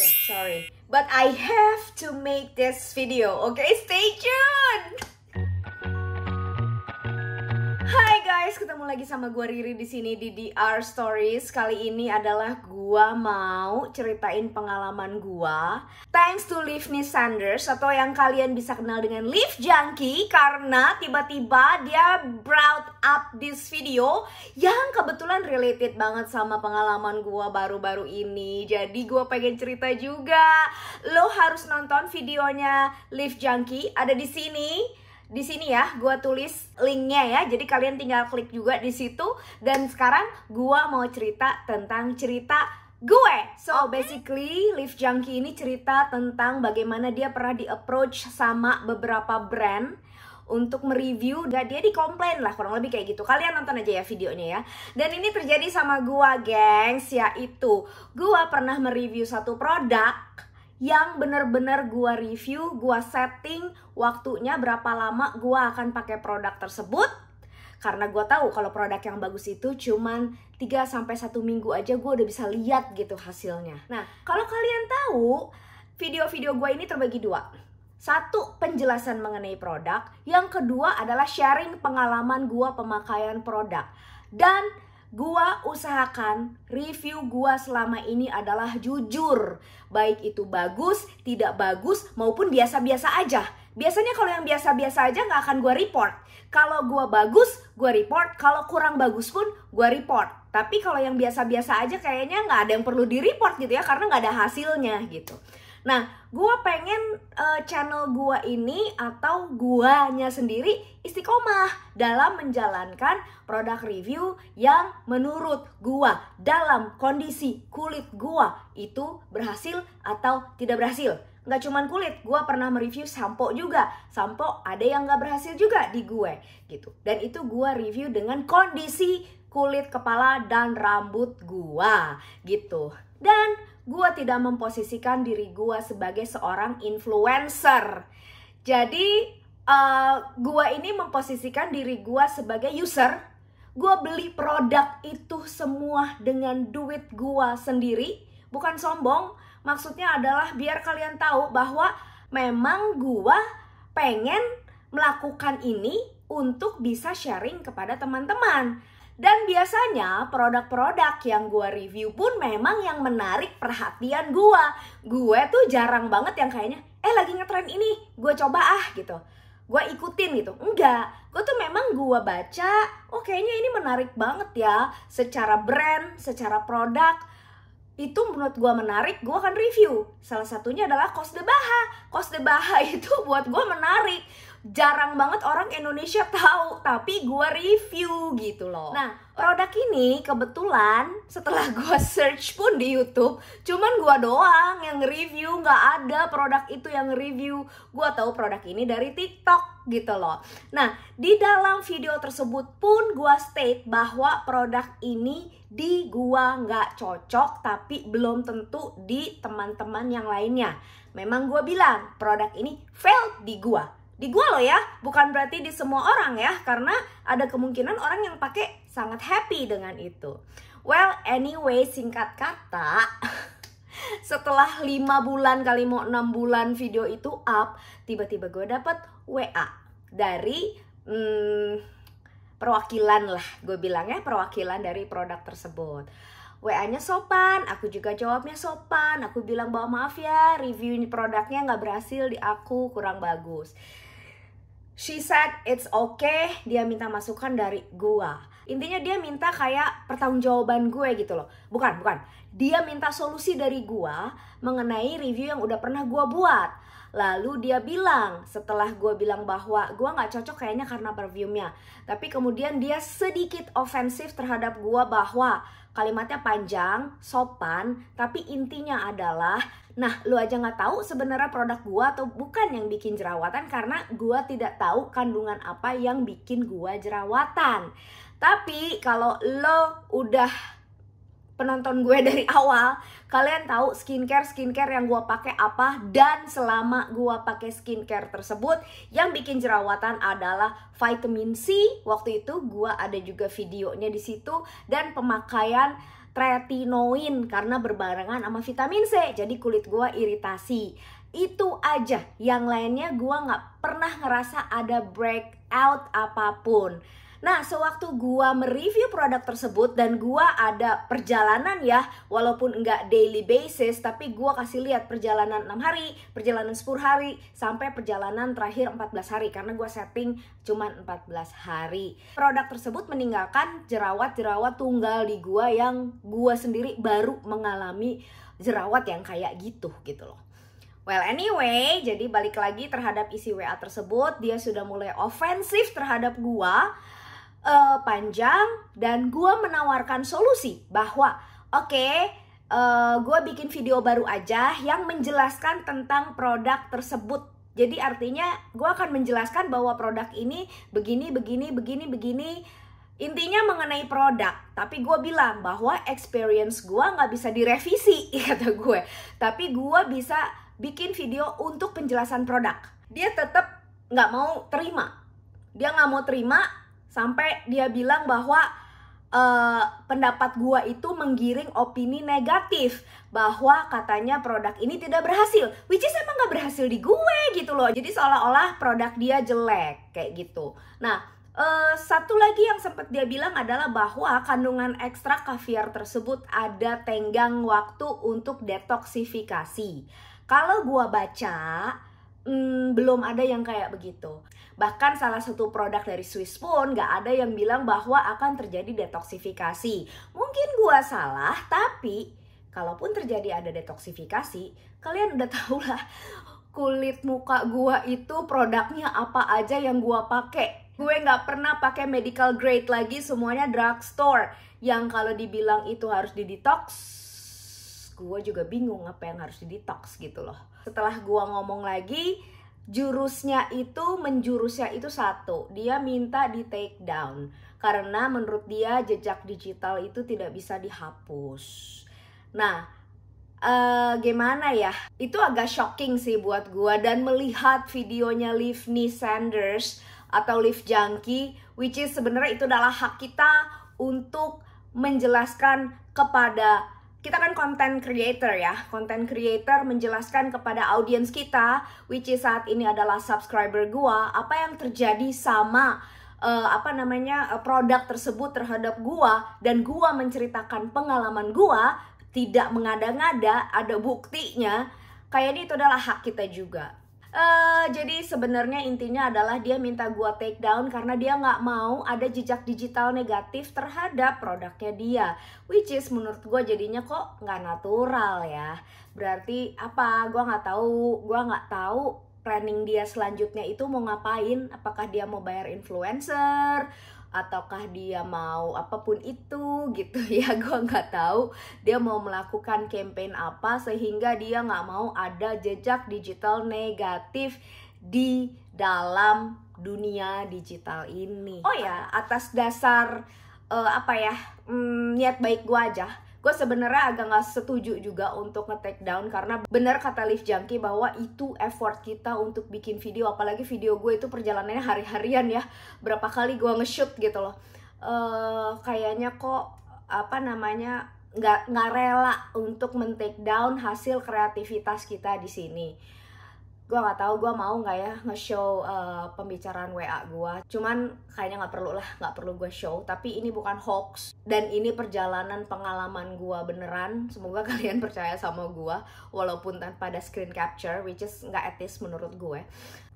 Okay, sorry. But I have to make this video. Okay, stay tuned. Hai guys, ketemu lagi sama gua Riri di sini di DR Stories. Kali ini adalah gua mau ceritain pengalaman gua. Thanks to Livni Sanders atau yang kalian bisa kenal dengan Liv Junkie, karena tiba-tiba dia brought up this video yang kebetulan related banget sama pengalaman gua baru-baru ini. Jadi gua pengen cerita juga. Lo harus nonton videonya Liv Junkie, ada di sini. Di sini ya, gue tulis linknya ya. Jadi kalian tinggal klik juga di situ. Dan sekarang gue mau cerita tentang cerita gue. So basically, Liv Junkie ini cerita tentang bagaimana dia pernah di-approach sama beberapa brand untuk mereview, dan dia dikomplain lah, kurang lebih kayak gitu. Kalian nonton aja ya videonya ya. Dan ini terjadi sama gue, gengs, yaitu gue pernah mereview satu produk yang bener-bener gua review, gua setting waktunya berapa lama gua akan pakai produk tersebut. Karena gua tahu kalau produk yang bagus itu cuman 3-1 minggu aja gua udah bisa lihat gitu hasilnya. Nah, kalau kalian tahu, video-video gua ini terbagi dua. Satu, penjelasan mengenai produk. Yang kedua adalah sharing pengalaman gua pemakaian produk. Dan gua usahakan review gua selama ini adalah jujur. Baik itu bagus, tidak bagus, maupun biasa-biasa aja. Biasanya kalau yang biasa-biasa aja nggak akan gua report. Kalau gua bagus, gua report. Kalau kurang bagus pun gua report. Tapi kalau yang biasa-biasa aja kayaknya nggak ada yang perlu di report gitu ya, karena nggak ada hasilnya gitu. Nah, gua pengen channel gua ini atau guanya sendiri istiqomah dalam menjalankan produk review yang menurut gua dalam kondisi kulit gua itu berhasil atau tidak berhasil. Nggak cuman kulit, gua pernah mereview sampo juga. Sampo ada yang nggak berhasil juga di gue gitu. Dan itu gua review dengan kondisi kulit, kepala, dan rambut gua gitu. Dan gua tidak memposisikan diri gua sebagai seorang influencer. Jadi gua ini memposisikan diri gua sebagai user. Gua beli produk itu semua dengan duit gua sendiri. Bukan sombong, maksudnya adalah biar kalian tahu bahwa memang gua pengen melakukan ini untuk bisa sharing kepada teman-teman. Dan biasanya produk-produk yang gue review pun memang yang menarik perhatian gue. Gue tuh jarang banget yang kayaknya, lagi ngetren ini, gue coba gitu. Gue ikutin gitu, enggak. Gue tuh memang gue baca, kayaknya ini menarik banget ya. Secara brand, secara produk, itu menurut gue menarik, gue akan review. Salah satunya adalah Kos de Baha. Kos de Baha itu buat gue menarik. Jarang banget orang Indonesia tahu, tapi gue review gitu loh. Nah, produk ini kebetulan setelah gue search pun di YouTube, cuman gue doang yang review, nggak ada produk itu yang review. Gue tahu produk ini dari TikTok gitu loh. Nah, di dalam video tersebut pun gue state bahwa produk ini di gua nggak cocok, tapi belum tentu di teman-teman yang lainnya. Memang gue bilang produk ini failed di gua. Di gua loh ya, bukan berarti di semua orang ya, karena ada kemungkinan orang yang pakai sangat happy dengan itu. Well, anyway, singkat kata, setelah 5 bulan kali mau 6 bulan video itu up, tiba-tiba gue dapet WA dari perwakilan lah, gue bilang ya, perwakilan dari produk tersebut. WA-nya sopan, aku juga jawabnya sopan. Aku bilang bahwa maaf ya, review produknya nggak berhasil di aku, kurang bagus. She said it's okay, dia minta masukan dari gua. Intinya dia minta kayak pertanggungjawaban gue gitu loh. Bukan. Dia minta solusi dari gua mengenai review yang udah pernah gua buat. Lalu dia bilang, setelah gue bilang bahwa gue gak cocok kayaknya karena perfume-nya. Tapi kemudian dia sedikit ofensif terhadap gue bahwa kalimatnya panjang, sopan, tapi intinya adalah, nah lu aja gak tahu sebenarnya produk gue atau bukan yang bikin jerawatan, karena gue tidak tahu kandungan apa yang bikin gue jerawatan. Tapi kalau lo udah penonton gue dari awal, kalian tahu skincare yang gue pakai apa, dan selama gue pakai skincare tersebut yang bikin jerawatan adalah vitamin C. Waktu itu gue ada juga videonya di situ, dan pemakaian tretinoin karena berbarengan sama vitamin C. Jadi kulit gue iritasi. Itu aja, yang lainnya gue gak pernah ngerasa ada breakout apapun. Nah, sewaktu gua mereview produk tersebut dan gua ada perjalanan ya, walaupun nggak daily basis, tapi gua kasih lihat perjalanan 6 hari, perjalanan 10 hari, sampai perjalanan terakhir 14 hari, karena gua setting cuman 14 hari. Produk tersebut meninggalkan jerawat-jerawat tunggal di gua yang gua sendiri baru mengalami jerawat yang kayak gitu loh. Well anyway, jadi balik lagi terhadap isi WA tersebut, dia sudah mulai ofensif terhadap gua. Panjang, dan gue menawarkan solusi bahwa gue bikin video baru aja yang menjelaskan tentang produk tersebut. Jadi artinya gue akan menjelaskan bahwa produk ini begini. Intinya mengenai produk. Tapi gue bilang bahwa experience gue gak bisa direvisi, kata gue. Tapi gue bisa bikin video untuk penjelasan produk. Dia tetap gak mau terima. Dia gak mau terima. Sampai dia bilang bahwa pendapat gua itu menggiring opini negatif, bahwa katanya produk ini tidak berhasil, which is emang gak berhasil di gue gitu loh. Jadi seolah-olah produk dia jelek kayak gitu. Nah, satu lagi yang sempat dia bilang adalah bahwa kandungan ekstrak kaviar tersebut ada tenggang waktu untuk detoksifikasi. Kalau gua baca, belum ada yang kayak begitu. Bahkan salah satu produk dari Swiss pun gak ada yang bilang bahwa akan terjadi detoksifikasi. Mungkin gua salah, tapi kalaupun terjadi ada detoksifikasi, kalian udah tau lah kulit muka gua itu produknya apa aja yang gua pakai. Gue gak pernah pakai medical grade lagi, semuanya drugstore. Yang kalau dibilang itu harus didetox, gue juga bingung apa yang harus didetox gitu loh. Setelah gue ngomong lagi, menjurusnya itu satu, dia minta di take down karena menurut dia jejak digital itu tidak bisa dihapus. Nah, gimana ya? Itu agak shocking sih buat gue, dan melihat videonya Livni Sanders atau Live Junkie, which is sebenarnya itu adalah hak kita untuk menjelaskan kepada, kita kan content creator ya, content creator menjelaskan kepada audiens kita, which is saat ini adalah subscriber gua, apa yang terjadi sama produk tersebut terhadap gua, dan gua menceritakan pengalaman gua, tidak mengada-ngada, ada buktinya. Kayaknya itu adalah hak kita juga. Jadi sebenarnya intinya adalah dia minta gua take down karena dia nggak mau ada jejak digital negatif terhadap produknya dia, which is menurut gua jadinya kok nggak natural ya. Berarti apa? Gua nggak tahu planning dia selanjutnya itu mau ngapain. Apakah dia mau bayar influencer, ataukah dia mau apapun itu gitu ya, gue nggak tahu dia mau melakukan campaign apa sehingga dia nggak mau ada jejak digital negatif di dalam dunia digital ini. Oh ya, atas dasar niat baik gue aja, gue sebenarnya agak nggak setuju juga untuk nge-take down, karena benar kata Live Junkie bahwa itu effort kita untuk bikin video, apalagi video gue itu perjalanannya hari-harian ya, berapa kali gue nge-shoot gitu loh. Kayaknya kok nggak rela untuk men-take down hasil kreativitas kita di sini. Gue nggak tahu gue mau nggak ya nge-show pembicaraan WA gue. Cuman kayaknya nggak perlu gue show. Tapi ini bukan hoax, dan ini perjalanan pengalaman gue beneran. Semoga kalian percaya sama gue walaupun tanpa ada screen capture, which is nggak etis menurut gue.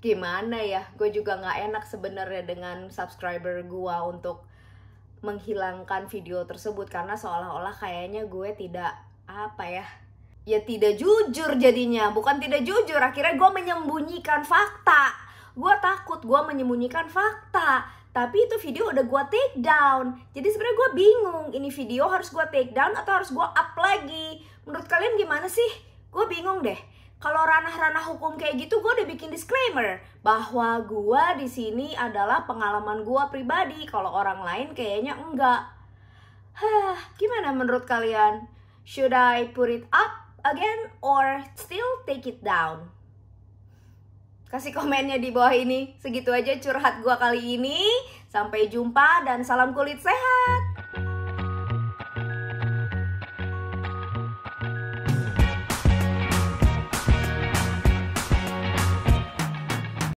Gimana ya, gue juga nggak enak sebenarnya dengan subscriber gue untuk menghilangkan video tersebut, karena seolah-olah kayaknya gue tidak tidak jujur jadinya. Bukan tidak jujur, akhirnya gue menyembunyikan fakta. Gue takut gue menyembunyikan fakta, tapi itu video udah gue take down. Jadi sebenarnya gue bingung, ini video harus gue take down atau harus gue up lagi. Menurut kalian gimana sih? Gue bingung deh. Kalau ranah-ranah hukum kayak gitu, gue udah bikin disclaimer bahwa gue di sini adalah pengalaman gue pribadi. Kalau orang lain kayaknya enggak. Gimana menurut kalian? Should I put it up again or still take it down? Kasih komennya di bawah ini. Segitu aja curhat gua kali ini. Sampai jumpa dan salam kulit sehat.